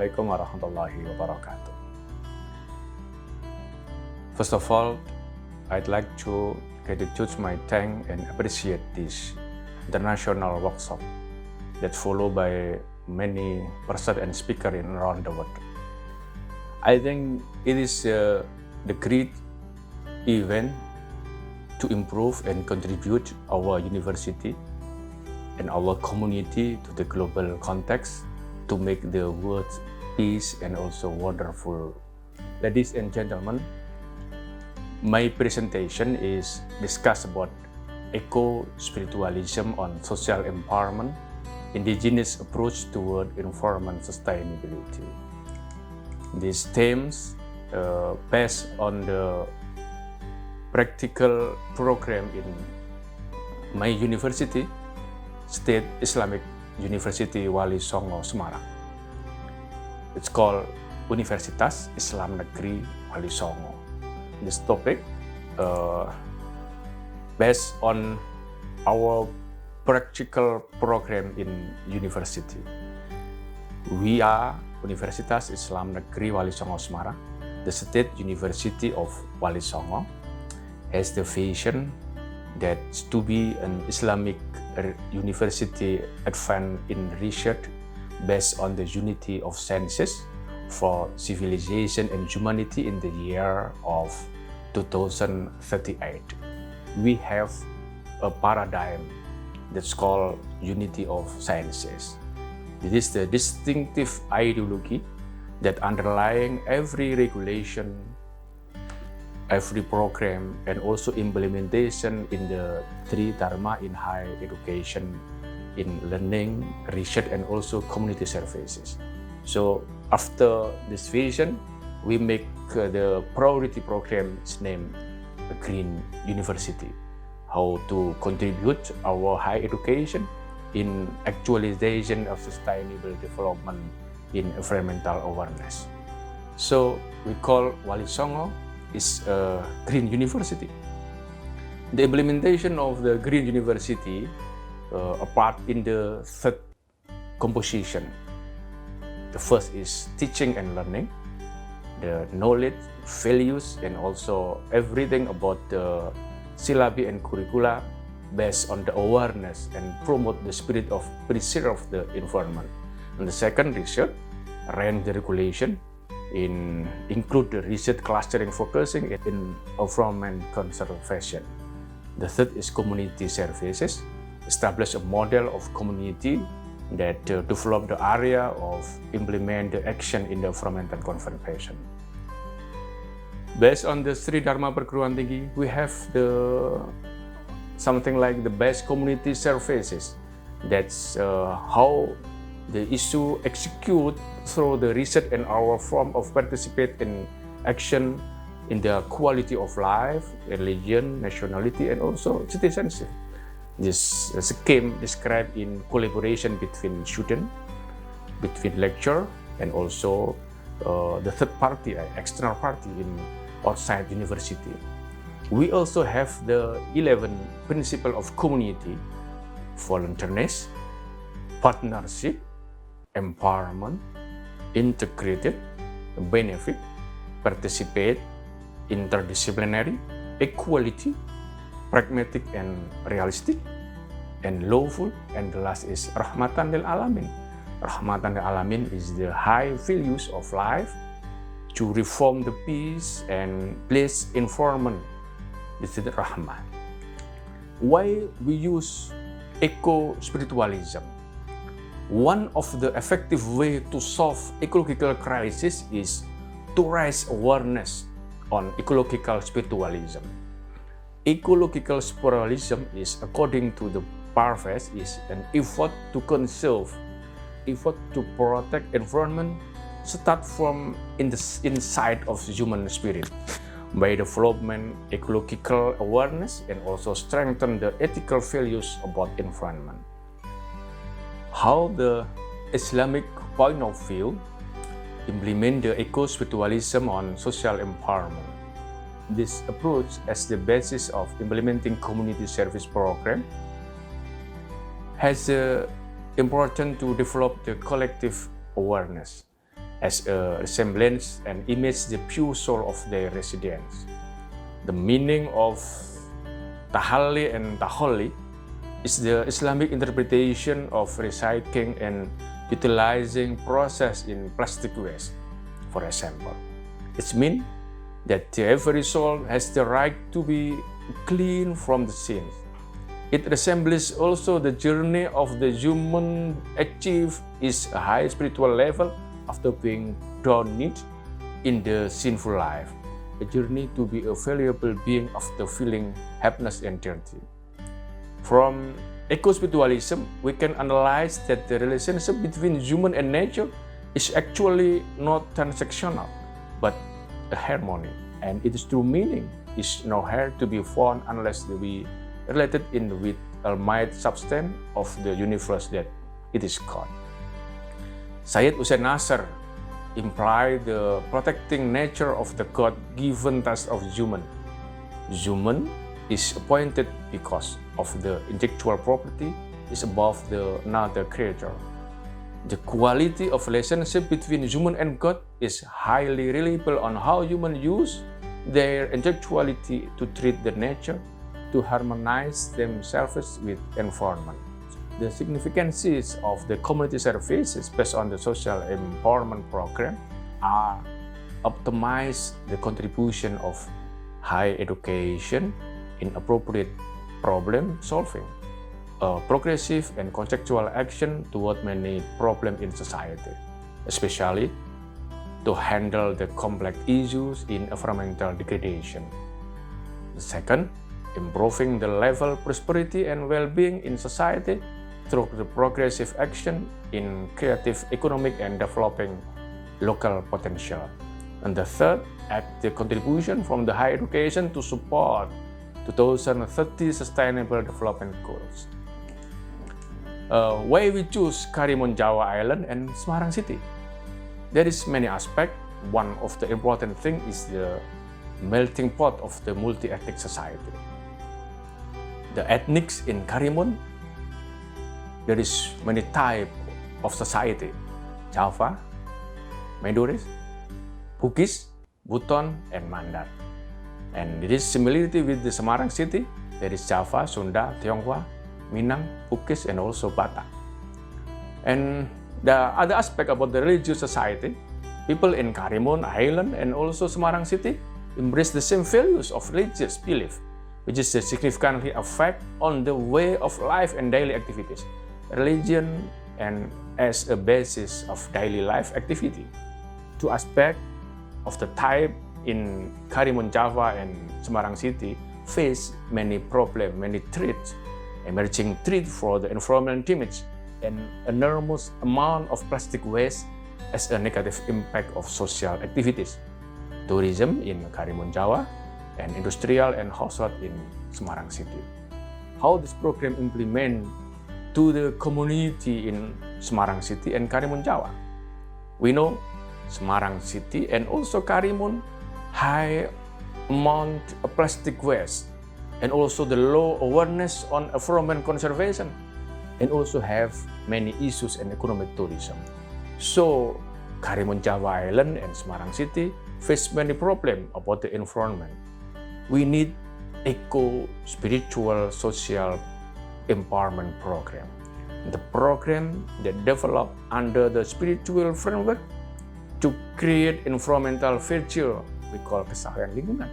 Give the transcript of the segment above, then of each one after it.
Assalamualaikum warahmatullahi wabarakatuh. First of all, I'd like to gratitude my thank and appreciate this international workshop that followed by many persons and speakers around the world. I think it is the great event to improve and contribute our university and our community to the global context to make the world peace and also wonderful. Ladies and gentlemen, my presentation is discuss about eco-spiritualism on social empowerment, indigenous approach toward environment sustainability. These themes based on the practical program in my university, State Islamic University Wali Songo, Semarang. It's called Universitas Islam Negeri Wali Songo. This topic based on our practical program in university. We are Universitas Islam Negeri Wali Songo, Semarang. The State University of Wali Songo has the vision that to be an Islamic university advanced in research based on the unity of sciences for civilization and humanity in the year of 2038. We have a paradigm that's called unity of sciences. This is the distinctive ideology that underlying every regulation, every program, and also implementation in the three dharma in higher education, in learning, research, and also community services. So after this vision, we make the priority program is named the Green University. How to contribute our higher education in actualization of sustainable development in environmental awareness. So we call Wali Songo is a Green University. The implementation of the Green University apart in the third composition. The first is teaching and learning, the knowledge, values, and also everything about the syllabi and curricula based on the awareness and promote the spirit of preserve the environment. And the second research, rank the regulation, include the research clustering focusing in environment conservation. The third is community services, establish a model of community that develop the area of implement the action in the environmental conservation. Based on the Sri Dharma Perguruan Tinggi, we have something like the best community services. That's how the issue execute through the research and our form of participate in action in the quality of life, religion, nationality, and also citizenship. This scheme described in collaboration between student, between lecturer, and also the third party, external party in outside university. We also have the 11 principle of community: volunteerness, partnership, empowerment, integrated, benefit, participate, interdisciplinary, equality, pragmatic and realistic, and lawful, and the last is rahmatan lil alamin. Rahmatan lil alamin is the high values of life to reform the peace and place environment. This is the rahmah. Why we use eco-spiritualism? One of the effective way to solve ecological crisis is to raise awareness on ecological spiritualism. Ecological spiritualism is, according to the Parvez, is an effort to conserve, effort to protect environment, start from inside of human spirit by development ecological awareness and also strengthen the ethical values about environment. How the Islamic point of view implement the eco-spiritualism on social empowerment. This approach as the basis of implementing community service program has important to develop the collective awareness as a resemblance and image the pure soul of their residents. The meaning of tahalli and taholi is the Islamic interpretation of recycling and utilizing process in plastic waste, for example. It means that every soul has the right to be clean from the sins. It resembles also the journey of the human achieve is a high spiritual level after being drowned in the sinful life, a journey to be a valuable being after feeling happiness and dirty. From eco-spiritualism, we can analyze that the relationship between human and nature is actually not transactional, but a harmony, and its true meaning is nowhere to be found unless we related in with almighty substance of the universe that it is God. Syed Hussein Nasr implied the protecting nature of the God-given task of human. Human is appointed because of the intellectual property is above the another creature. The quality of relationship between human and God is highly reliable on how humans use their intellectuality to treat the nature, to harmonize themselves with environment. The significances of the community services based on the social empowerment program are optimize the contribution of higher education in appropriate problem solving, a progressive and conceptual action toward many problems in society, especially to handle the complex issues in environmental degradation. The second, improving the level of prosperity and well-being in society through the progressive action in creative, economic, and developing local potential. And the third, active contribution from the higher education to support 2030 Sustainable Development Goals. Why we choose Karimun Jawa Island and Semarang City? There is many aspects. One of the important thing is the melting pot of the multi-ethnic society. The ethnics in Karimun, there is many types of society: Java, Madurese, Bugis, Buton, and Mandar. And it is similarity with the Semarang City. There is Java, Sunda, Tionghoa, Minang, Bugis, and also Batak. And the other aspect about the religious society, people in Karimun Island and also Semarang City embrace the same values of religious belief, which is a significantly effect on the way of life and daily activities. Religion and as a basis of daily life activity. Two aspects of the type in Karimun Java and Semarang City face many problems, many threats, emerging threat for the environmental damage, an enormous amount of plastic waste as a negative impact of social activities, tourism in Karimun Jawa, and industrial and household in Semarang City. How this program implement to the community in Semarang City and Karimun Jawa? We know Semarang City and also Karimun high amount of plastic waste and also the low awareness on environment conservation and also have many issues in economic tourism. So Karimun Jawa Island and Semarang City face many problems about the environment. We need eco-spiritual social empowerment program. The program that developed under the spiritual framework to create environmental virtue we call kesadaran lingkungan.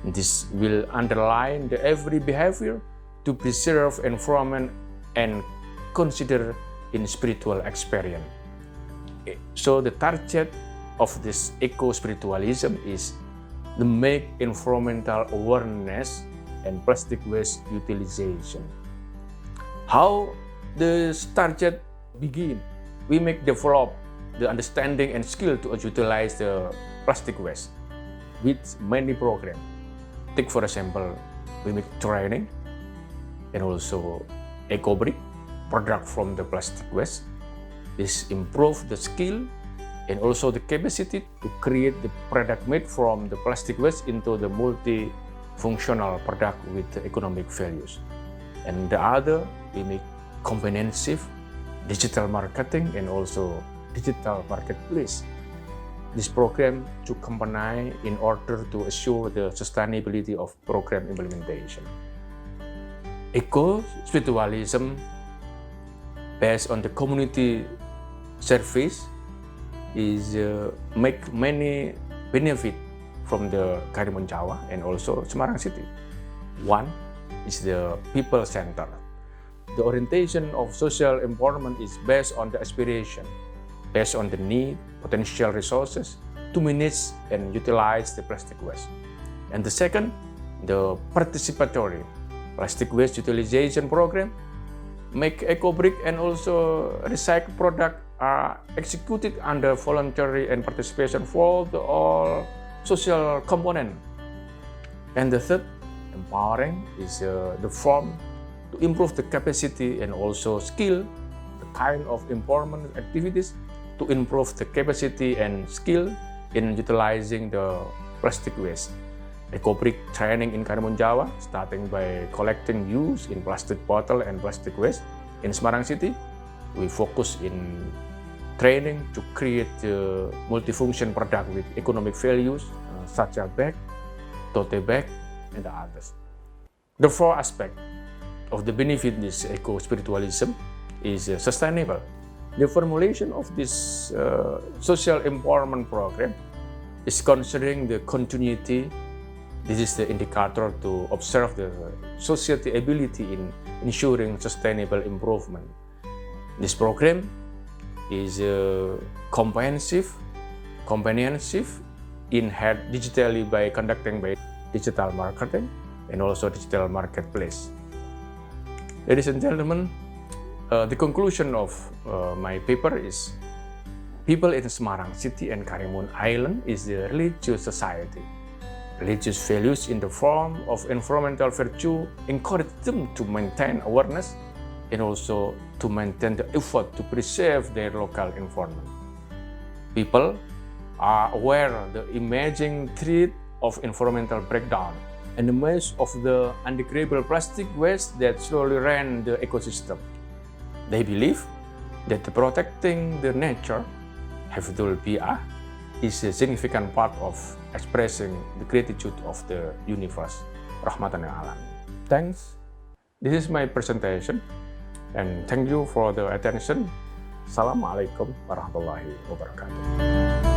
This will underline the every behavior to preserve environment and consider in spiritual experience. So the target of this eco-spiritualism is to make environmental awareness and plastic waste utilization. How this target begin? We make develop the understanding and skill to utilize the plastic waste with many programs. Take for example, we make training and also eco-brick, product from the plastic waste. This improve the skill and also the capacity to create the product made from the plastic waste into the multi-functional product with the economic values. And the other, we make comprehensive digital marketing and also digital marketplace this program to combine in order to assure the sustainability of program implementation. Eco-spiritualism based on the community service is make many benefit from the Karimun Jawa and also Semarang City. One is the people center. The orientation of social empowerment is based on the aspiration, based on the need, potential resources to manage and utilize the plastic waste. And the second, the participatory plastic waste utilization program, make eco-brick and also recycled product are executed under voluntary and participation for the all social component. And the third, empowering is the form to improve the capacity and also skill, the kind of empowerment activities to improve the capacity and skill in utilizing the plastic waste. Eco-brick training in Karimun Jawa, starting by collecting use in plastic bottle and plastic waste. In Semarang City, we focus in training to create multifunction product with economic values, such as bag, tote bag, and the others. The fourth aspect of the benefit this eco-spiritualism is sustainable. The formulation of this social empowerment program is considering the continuity. This is the indicator to observe the society ability in ensuring sustainable improvement. This program is comprehensive, enhanced digitally by conducting by digital marketing and also digital marketplace. Ladies and gentlemen, the conclusion of my paper is people in Semarang City and Karimun Island is a religious society. Religious values in the form of environmental virtue encourage them to maintain awareness and also to maintain the effort to preserve their local environment. People are aware of the emerging threat of environmental breakdown and the mass of the undegradable plastic waste that slowly ran the ecosystem. They believe that protecting the nature, Hifdzul Bi'ah, is a significant part of expressing the gratitude of the universe, Rahmatan lil Alamin. Thanks. This is my presentation, and thank you for the attention. Assalamualaikum warahmatullahi wabarakatuh.